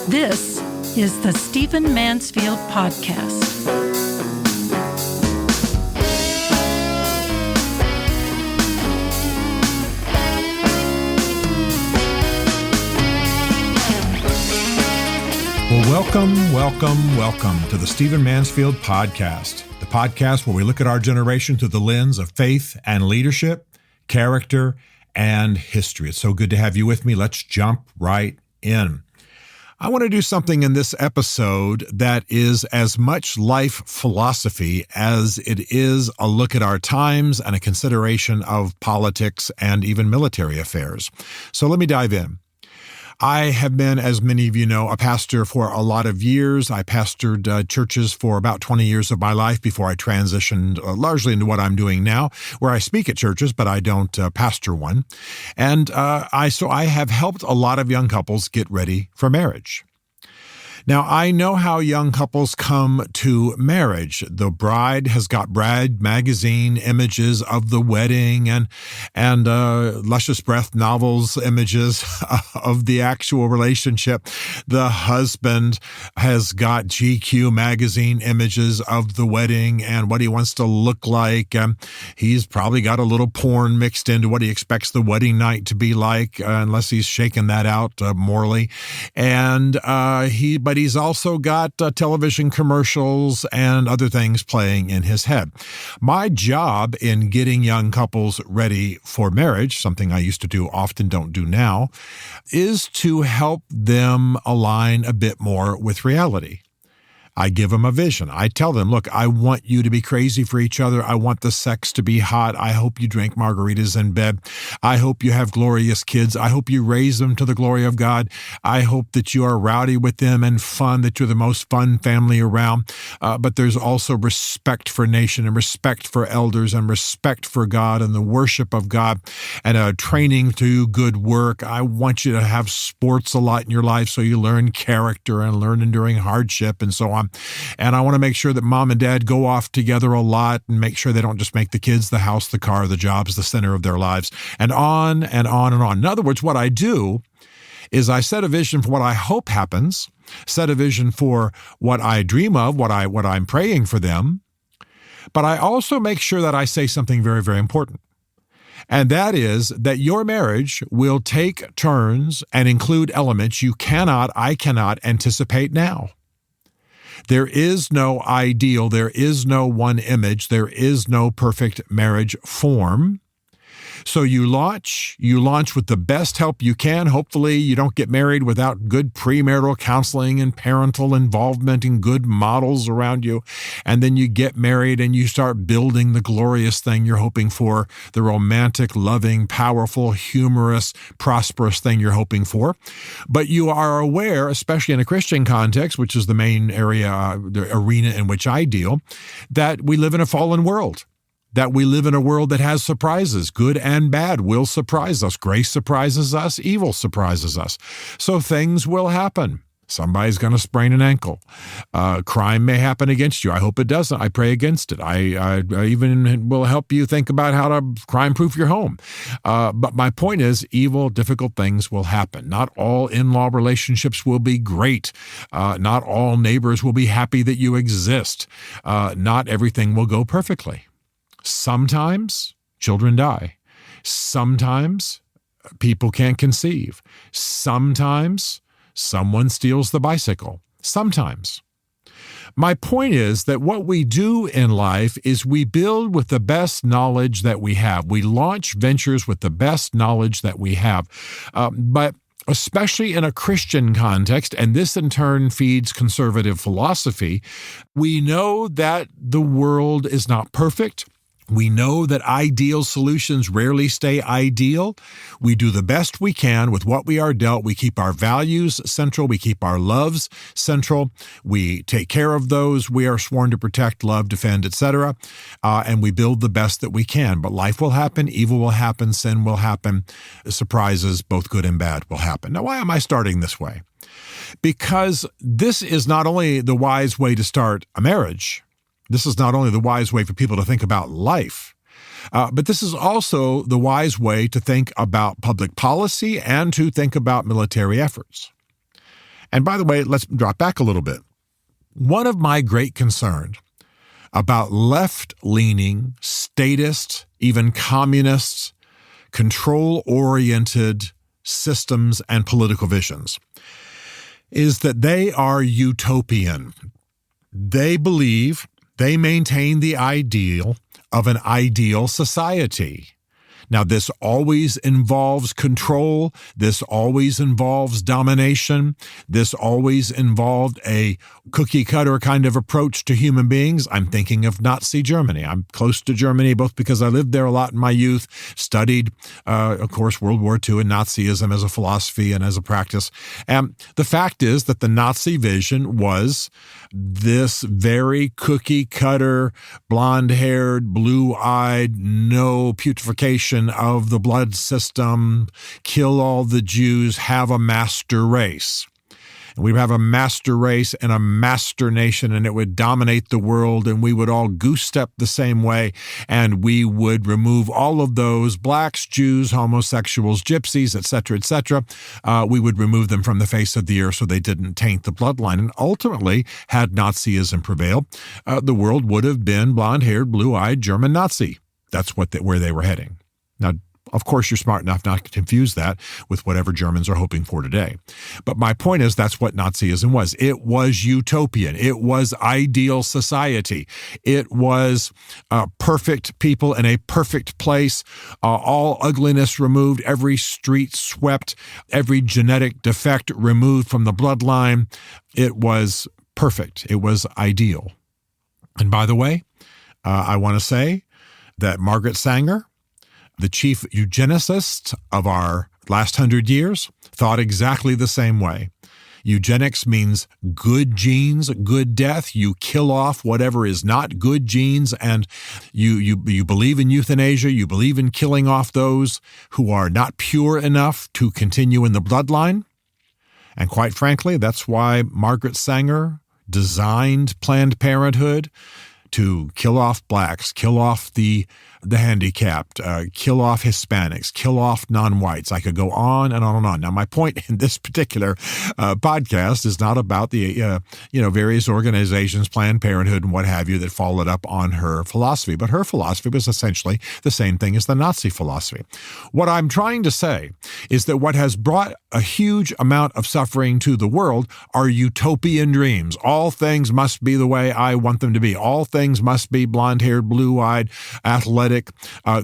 This is the Stephen Mansfield Podcast. Well, welcome to the Stephen Mansfield Podcast, the podcast where we look at our generation through the lens of faith and leadership, character, and history. It's so good to have you with me. Let's jump right in. I want to do something in this episode that is as much life philosophy as it is a look at our times and a consideration of politics and even military affairs. So let me dive in. I have been, as many of you know, a pastor for a lot of years. I pastored churches for about 20 years of my life before I transitioned largely into what I'm doing now, where I speak at churches, but I don't pastor one. And I have helped a lot of young couples get ready for marriage. Now, I know how young couples come to marriage. The bride has got Bride magazine images of the wedding and Luscious Breath novels images of the actual relationship. The husband has got GQ magazine images of the wedding and what he wants to look like. He's probably got a little porn mixed into what he expects the wedding night to be like, unless he's shaken that out morally. And but he's also got television commercials and other things playing in his head. My job in getting young couples ready for marriage, something I used to do, often don't do now, is to help them align a bit more with reality. I give them a vision. I tell them, look, I want you to be crazy for each other. I want the sex to be hot. I hope you drink margaritas in bed. I hope you have glorious kids. I hope you raise them to the glory of God. I hope that you are rowdy with them and fun, that you're the most fun family around. But there's also respect for nation and respect for elders and respect for God and the worship of God and training to good work. I want you to have sports a lot in your life so you learn character and learn enduring hardship and so on. And I want to make sure that mom and dad go off together a lot and make sure they don't just make the kids, the house, the car, the jobs, the center of their lives, and on and on and on. In other words, what I do is I set a vision for what I hope happens, set a vision for what I dream of, what I'm praying for them, but I also make sure that I say something very, very important. And that is that your marriage will take turns and include elements I cannot anticipate now. There is no ideal, there is no one image, there is no perfect marriage form. So you launch with the best help you can. Hopefully you don't get married without good premarital counseling and parental involvement and good models around you. And then you get married and you start building the glorious thing you're hoping for, the romantic, loving, powerful, humorous, prosperous thing you're hoping for. But you are aware, especially in a Christian context, which is the main area, the arena in which I deal, that we live in a fallen world. That we live in a world that has surprises. Good and bad will surprise us. Grace surprises us. Evil surprises us. So things will happen. Somebody's going to sprain an ankle. Crime may happen against you. I hope it doesn't. I pray against it. I even will help you think about how to crime-proof your home. But my point is, evil, difficult things will happen. Not all in-law relationships will be great. Not all neighbors will be happy that you exist. Not everything will go perfectly. Sometimes children die. Sometimes people can't conceive. Sometimes someone steals the bicycle. Sometimes. My point is that what we do in life is we build with the best knowledge that we have. We launch ventures with the best knowledge that we have. But especially in a Christian context, and this in turn feeds conservative philosophy, we know that the world is not perfect. We know that ideal solutions rarely stay ideal. We do the best we can with what we are dealt. We keep our values central. We keep our loves central. We take care of those we are sworn to protect, love, defend, etc. And we build the best that we can. But life will happen. Evil will happen. Sin will happen. Surprises, both good and bad, will happen. Now, why am I starting this way? Because this is not only the wise way to start a marriage, this is not only the wise way for people to think about life, but this is also the wise way to think about public policy and to think about military efforts. And by the way, let's drop back a little bit. One of my great concerns about left-leaning, statist, even communist, control-oriented systems and political visions is that they are utopian. They maintain the ideal of an ideal society. Now, this always involves control. This always involves domination. This always involved a cookie-cutter kind of approach to human beings. I'm thinking of Nazi Germany. I'm close to Germany, both because I lived there a lot in my youth, studied, of course, World War II and Nazism as a philosophy and as a practice. And the fact is that the Nazi vision was this very cookie-cutter, blonde-haired, blue-eyed, no putrefaction of the blood system, kill all the Jews, have a master race. And we would have a master race and a master nation, and it would dominate the world, and we would all goose-step the same way, and we would remove all of those blacks, Jews, homosexuals, gypsies, etc., we would remove them from the face of the earth so they didn't taint the bloodline. And ultimately, had Nazism prevailed, the world would have been blonde-haired, blue-eyed German Nazi. That's where they were heading. Now, of course, you're smart enough not to confuse that with whatever Germans are hoping for today. But my point is that's what Nazism was. It was utopian. It was ideal society. It was perfect people in a perfect place, all ugliness removed, every street swept, every genetic defect removed from the bloodline. It was perfect. It was ideal. And by the way, I want to say that Margaret Sanger, the chief eugenicist of our last 100 years, thought exactly the same way. Eugenics means good genes, good death. You kill off whatever is not good genes, and you believe in euthanasia. You believe in killing off those who are not pure enough to continue in the bloodline. And quite frankly, that's why Margaret Sanger designed Planned Parenthood, to kill off blacks, kill off the handicapped, kill off Hispanics, kill off non-whites. I could go on and on and on. Now, my point in this particular podcast is not about the various organizations, Planned Parenthood and what have you, that followed up on her philosophy. But her philosophy was essentially the same thing as the Nazi philosophy. What I'm trying to say is that what has brought a huge amount of suffering to the world are utopian dreams. All things must be the way I want them to be. All things must be blonde-haired, blue-eyed, athletic,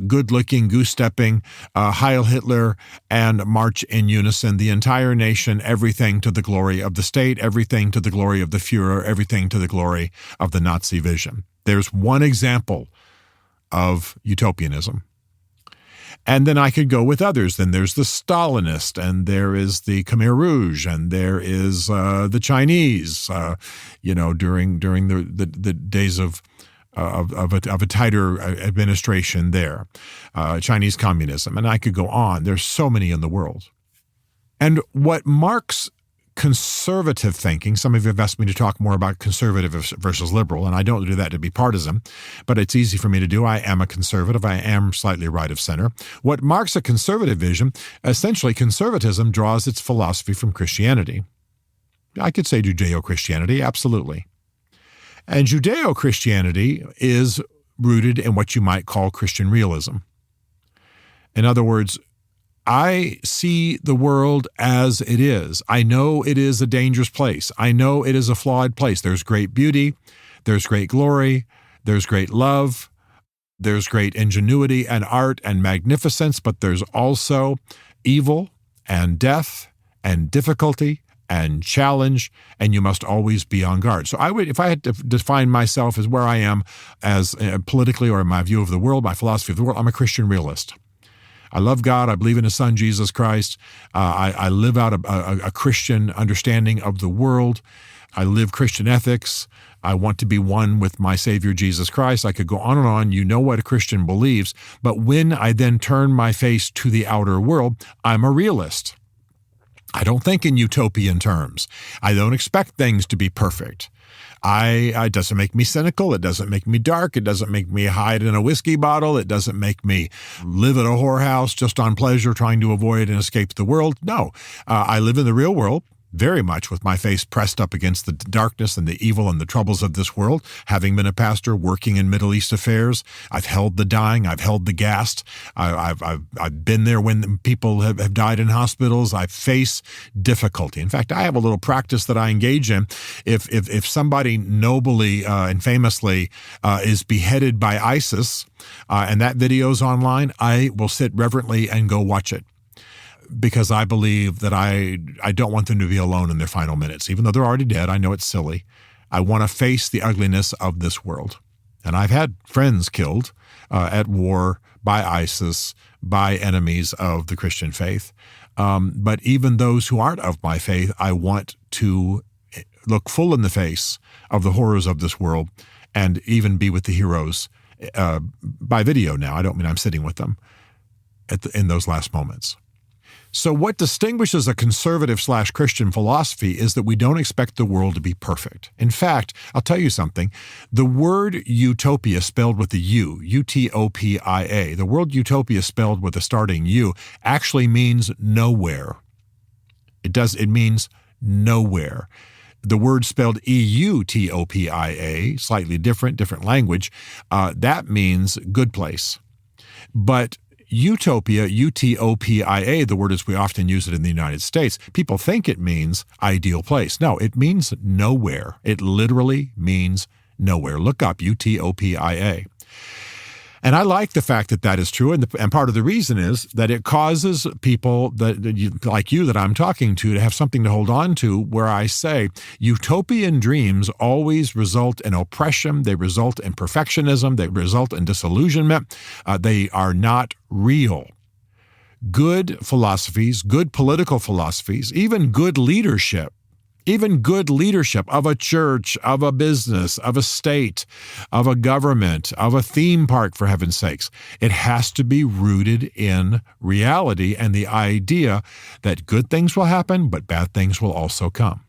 good-looking, goose-stepping, Heil Hitler, and march in unison. The entire nation, everything to the glory of the state, everything to the glory of the Führer, everything to the glory of the Nazi vision. There's one example of utopianism. And then I could go with others. Then there's the Stalinist, and there is the Khmer Rouge, and there is the Chinese. During the days of a tighter administration there, Chinese communism, and I could go on. There's so many in the world. And what marks conservative thinking, some of you have asked me to talk more about conservative versus liberal, and I don't do that to be partisan, but it's easy for me to do. I am a conservative. I am slightly right of center. What marks a conservative vision, essentially conservatism draws its philosophy from Christianity. I could say Judeo-Christianity, absolutely. And Judeo-Christianity is rooted in what you might call Christian realism. In other words, I see the world as it is. I know it is a dangerous place. I know it is a flawed place. There's great beauty. There's great glory. There's great love. There's great ingenuity and art and magnificence, but there's also evil and death and difficulty and challenge, and you must always be on guard. So if I had to define myself as where I am as politically or in my view of the world, my philosophy of the world, I'm a Christian realist. I love God. I believe in His Son, Jesus Christ. I live out a Christian understanding of the world. I live Christian ethics. I want to be one with my Savior, Jesus Christ. I could go on and on. You know what a Christian believes. But when I then turn my face to the outer world, I'm a realist. I don't think in utopian terms. I don't expect things to be perfect. It doesn't make me cynical. It doesn't make me dark. It doesn't make me hide in a whiskey bottle. It doesn't make me live at a whorehouse just on pleasure, trying to avoid and escape the world. No, I live in the real world. very much with my face pressed up against the darkness and the evil and the troubles of this world. Having been a pastor working in Middle East affairs, I've held the dying, I've held the gassed. I've been there when people have died in hospitals. I face difficulty. In fact, I have a little practice that I engage in. If somebody nobly and famously is beheaded by ISIS, and that video's online, I will sit reverently and go watch it, because I believe that I don't want them to be alone in their final minutes. Even though they're already dead, I know it's silly. I want to face the ugliness of this world. And I've had friends killed at war by ISIS, by enemies of the Christian faith. But even those who aren't of my faith, I want to look full in the face of the horrors of this world and even be with the heroes by video now. I don't mean I'm sitting with them in those last moments. So what distinguishes a conservative/Christian philosophy is that we don't expect the world to be perfect. In fact, I'll tell you something. The word utopia spelled with the U, Utopia, the word utopia spelled with a starting U, actually means nowhere. It means nowhere. The word spelled Eutopia, slightly different language, that means good place. But utopia, Utopia, the word as we often use it in the United States, people think it means ideal place. No, it means nowhere. It literally means nowhere. Look up Utopia. And I like the fact that that is true, and part of the reason is that it causes people like you that I'm talking to have something to hold on to, where I say utopian dreams always result in oppression, they result in perfectionism, they result in disillusionment, they are not real. Good philosophies, good political philosophies, even good leadership of a church, of a business, of a state, of a government, of a theme park, for heaven's sakes. It has to be rooted in reality and the idea that good things will happen, but bad things will also come.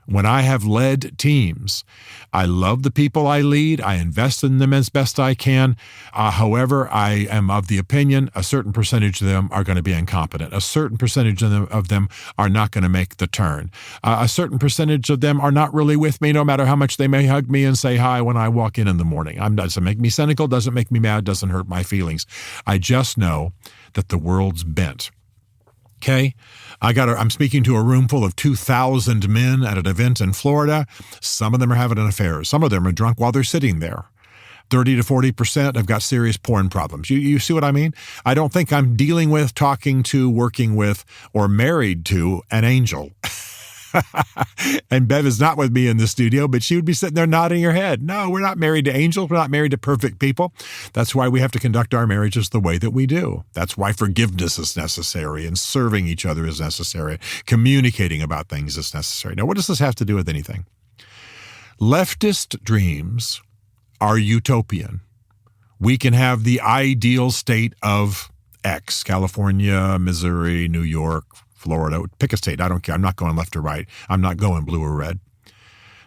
When I have led teams, I love the people I lead. I invest in them as best I can. However, I am of the opinion a certain percentage of them are going to be incompetent. A certain percentage of them are not going to make the turn. A certain percentage of them are not really with me, no matter how much they may hug me and say hi when I walk in the morning. Doesn't make me cynical, doesn't make me mad, doesn't hurt my feelings. I just know that the world's bent. Okay, I'm speaking to a room full of 2,000 men at an event in Florida. Some of them are having an affair. Some of them are drunk while they're sitting there. 30 to 40% have got serious porn problems. You see what I mean? I don't think I'm dealing with, talking to, working with, or married to an angel. And Bev is not with me in the studio, but she would be sitting there nodding her head. No, we're not married to angels. We're not married to perfect people. That's why we have to conduct our marriages the way that we do. That's why forgiveness is necessary and serving each other is necessary. Communicating about things is necessary. Now, what does this have to do with anything? Leftist dreams are utopian. We can have the ideal state of X, California, Missouri, New York, Florida, pick a state. I don't care. I'm not going left or right. I'm not going blue or red.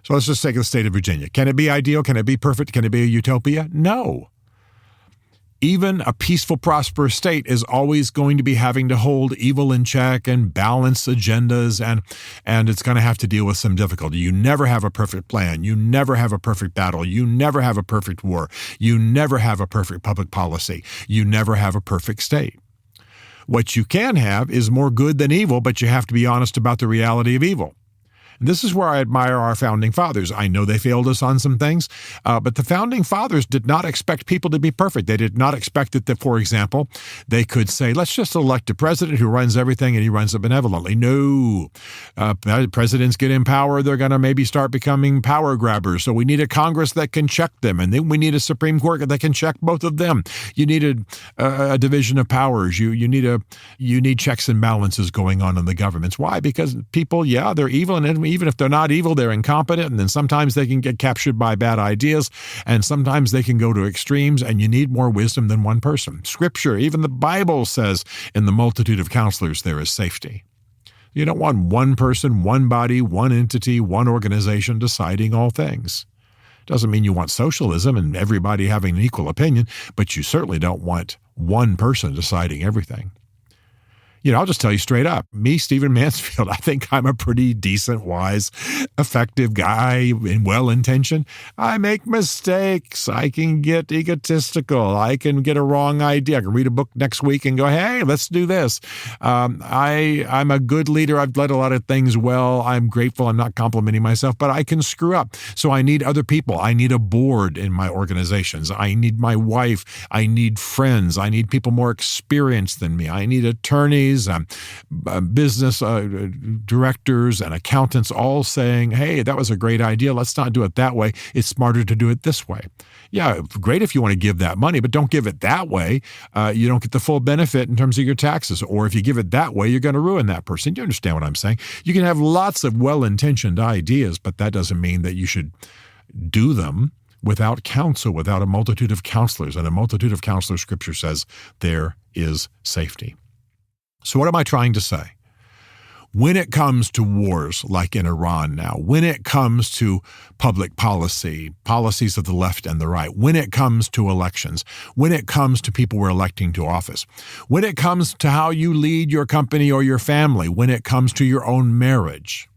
So let's just take the state of Virginia. Can it be ideal? Can it be perfect? Can it be a utopia? No. Even a peaceful, prosperous state is always going to be having to hold evil in check and balance agendas, and it's going to have to deal with some difficulty. You never have a perfect plan. You never have a perfect battle. You never have a perfect war. You never have a perfect public policy. You never have a perfect state. What you can have is more good than evil, but you have to be honest about the reality of evil. And this is where I admire our founding fathers. I know they failed us on some things, but the founding fathers did not expect people to be perfect. They did not expect that, for example, they could say, let's just elect a president who runs everything and he runs it benevolently. No. Presidents get in power, they're going to maybe start becoming power grabbers. So we need a Congress that can check them, and then we need a Supreme Court that can check both of them. You need a division of powers. You need checks and balances going on in the governments. Why? Because people, they're evil, and even if they're not evil, they're incompetent, and then sometimes they can get captured by bad ideas, and sometimes they can go to extremes, and you need more wisdom than one person. Scripture, even the Bible says, in the multitude of counselors there is safety. You don't want one person, one body, one entity, one organization deciding all things. Doesn't mean you want socialism and everybody having an equal opinion, but you certainly don't want one person deciding everything. I'll just tell you straight up, me, Stephen Mansfield, I think I'm a pretty decent, wise, effective guy and well-intentioned. I make mistakes. I can get egotistical. I can get a wrong idea. I can read a book next week and go, hey, let's do this. I'm a good leader. I've led a lot of things well. I'm grateful. I'm not complimenting myself, but I can screw up. So I need other people. I need a board in my organizations. I need my wife. I need friends. I need people more experienced than me. I need attorneys, business directors and accountants all saying, hey, that was a great idea. Let's not do it that way. It's smarter to do it this way. Yeah, great if you want to give that money, but don't give it that way. You don't get the full benefit in terms of your taxes. Or if you give it that way, you're going to ruin that person. You understand what I'm saying? You can have lots of well-intentioned ideas, but that doesn't mean that you should do them without counsel, without a multitude of counselors. And a multitude of counselors, Scripture says, there is safety. So what am I trying to say? When it comes to wars like in Iran now, when it comes to public policy, policies of the left and the right, when it comes to elections, when it comes to people we're electing to office, when it comes to how you lead your company or your family, when it comes to your own marriage,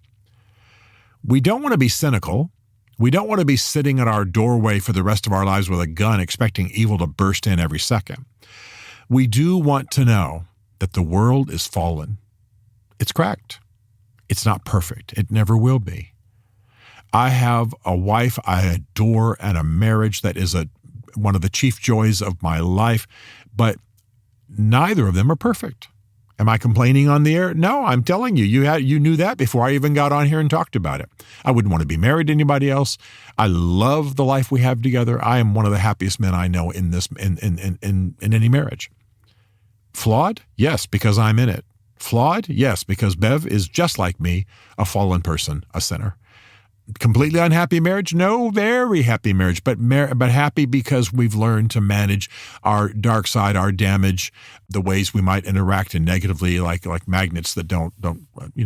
we don't want to be cynical. We don't want to be sitting at our doorway for the rest of our lives with a gun expecting evil to burst in every second. We do want to know that the world is fallen. It's cracked. It's not perfect. It never will be. I have a wife I adore and a marriage that is one of the chief joys of my life, but neither of them are perfect. Am I complaining on the air? No, I'm telling you, you knew that before I even got on here and talked about it. I wouldn't want to be married to anybody else. I love the life we have together. I am one of the happiest men I know in any marriage. Flawed? Yes, because I'm in it. Flawed? Yes, because Bev is just like me, a fallen person, a sinner. Completely unhappy marriage? No, very happy marriage, but happy because we've learned to manage our dark side, our damage, the ways we might interact negatively, like magnets that don't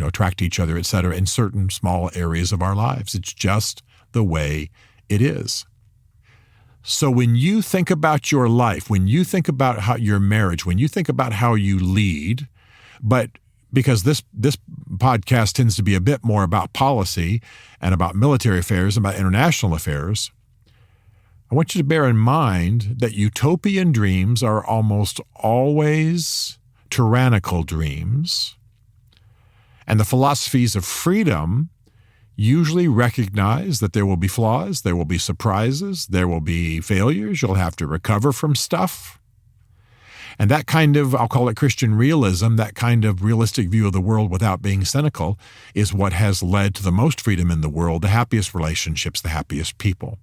attract each other, et cetera, in certain small areas of our lives. It's just the way it is. So when you think about your life, when you think about your marriage, when you think about how you lead, but because this podcast tends to be a bit more about policy and about military affairs, about international affairs, I want you to bear in mind that utopian dreams are almost always tyrannical dreams, and the philosophies of freedom usually recognize that there will be flaws, there will be surprises, there will be failures, you'll have to recover from stuff. And that kind of, I'll call it Christian realism, that kind of realistic view of the world without being cynical is what has led to the most freedom in the world, the happiest relationships, the happiest people.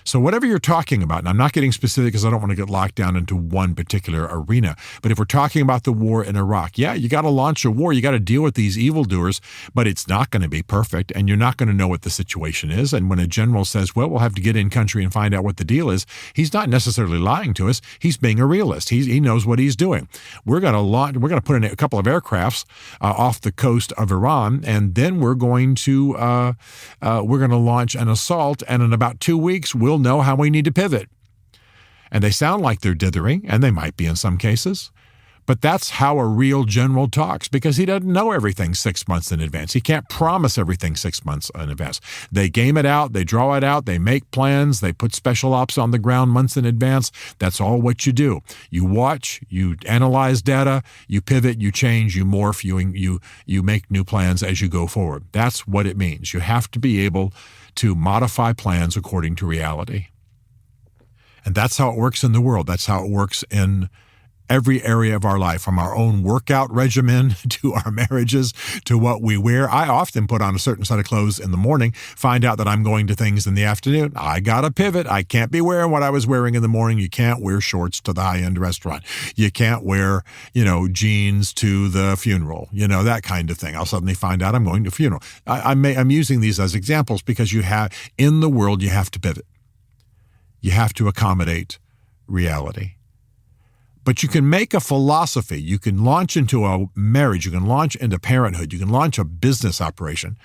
So whatever you're talking about, and I'm not getting specific because I don't want to get locked down into one particular arena, but if we're talking about the war in Iraq, yeah, you got to launch a war. You got to deal with these evildoers, but it's not going to be perfect, and you're not going to know what the situation is. And when a general says, well, we'll have to get in country and find out what the deal is, he's not necessarily lying to us. He's being a realist. He knows what he's doing. We're going to put in a couple of aircrafts off the coast of Iran, and then we're going to launch an assault, and in about 2 weeks, we'll know how we need to pivot. And they sound like they're dithering, and they might be in some cases, but that's how a real general talks, because he doesn't know everything 6 months in advance. He can't promise everything 6 months in advance. They game it out, they draw it out, they make plans, they put special ops on the ground months in advance. That's all what you do. You watch, you analyze data, you pivot, you change, you morph, you make new plans as you go forward. That's what it means. You have to be able to modify plans according to reality. And that's how it works in the world. That's how it works in every area of our life, from our own workout regimen to our marriages to what we wear. I often put on a certain set of clothes in the morning, find out that I'm going to things in the afternoon. I got to pivot. I can't be wearing what I was wearing in the morning. You can't wear shorts to the high-end restaurant. You can't wear, jeans to the funeral, that kind of thing. I'll suddenly find out I'm going to a funeral. I'm using these as examples because in the world, you have to pivot. You have to accommodate reality. But you can make a philosophy. You can launch into a marriage. You can launch into parenthood. You can launch a business operation.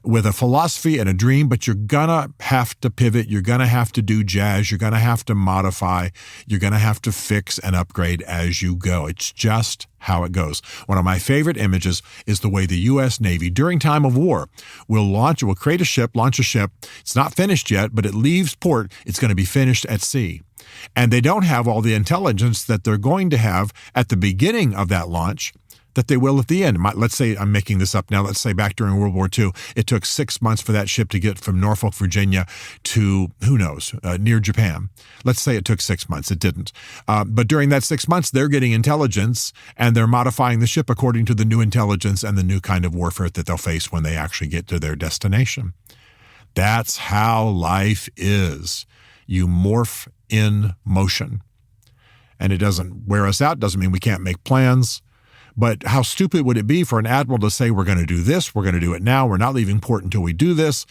with a philosophy and a dream, but you're going to have to pivot. You're going to have to do jazz. You're going to have to modify. You're going to have to fix and upgrade as you go. It's just how it goes. One of my favorite images is the way the U.S. Navy, during time of war, will launch a ship. It's not finished yet, but it leaves port. It's going to be finished at sea. And they don't have all the intelligence that they're going to have at the beginning of that launch that they will at the end. Let's say, I'm making this up now, let's say back during World War II, it took 6 months for that ship to get from Norfolk, Virginia to, near Japan. Let's say it took 6 months. It didn't. But during that 6 months, they're getting intelligence and they're modifying the ship according to the new intelligence and the new kind of warfare that they'll face when they actually get to their destination. That's how life is. You morph in motion. And it doesn't wear us out, doesn't mean we can't make plans. But how stupid would it be for an admiral to say, we're going to do this, we're going to do it now, we're not leaving port until we do this?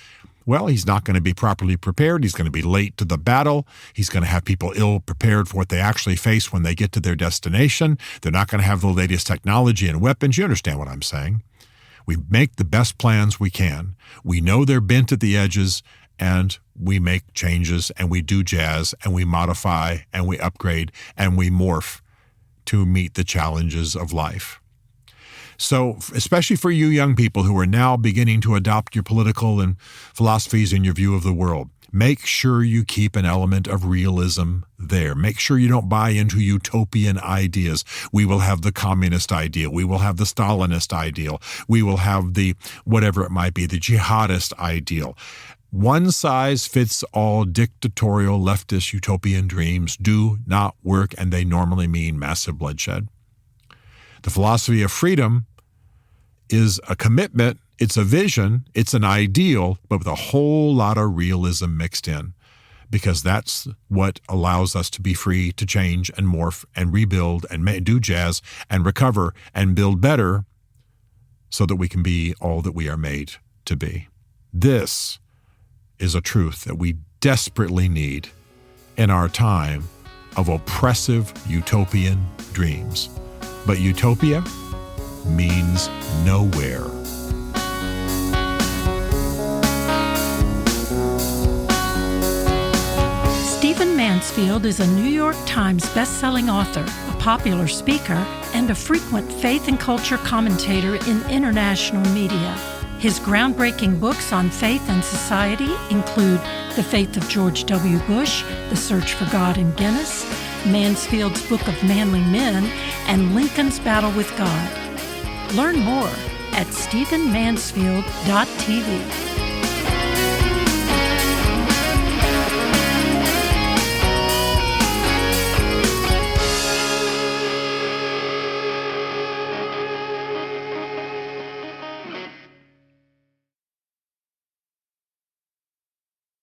Well, he's not going to be properly prepared. He's going to be late to the battle. He's going to have people ill prepared for what they actually face when they get to their destination. They're not going to have the latest technology and weapons. You understand what I'm saying? We make the best plans we can. We know they're bent at the edges, and we make changes, and we do jazz, and we modify, and we upgrade, and we morph to meet the challenges of life. So, especially for you young people who are now beginning to adopt your political and philosophies and your view of the world, make sure you keep an element of realism there. Make sure you don't buy into utopian ideas. We will have the communist ideal. We will have the Stalinist ideal. We will have the, whatever it might be, the jihadist ideal. One-size-fits-all dictatorial leftist utopian dreams do not work, and they normally mean massive bloodshed. The philosophy of freedom is a commitment, it's a vision, it's an ideal, but with a whole lot of realism mixed in, because that's what allows us to be free to change and morph and rebuild and do jazz and recover and build better so that we can be all that we are made to be. This is a truth that we desperately need in our time of oppressive utopian dreams. But utopia means nowhere. Stephen Mansfield is a New York Times best-selling author, a popular speaker, and a frequent faith and culture commentator in international media. His groundbreaking books on faith and society include The Faith of George W. Bush, The Search for God in Guinness, Mansfield's Book of Manly Men, and Lincoln's Battle with God. Learn more at stephenmansfield.tv.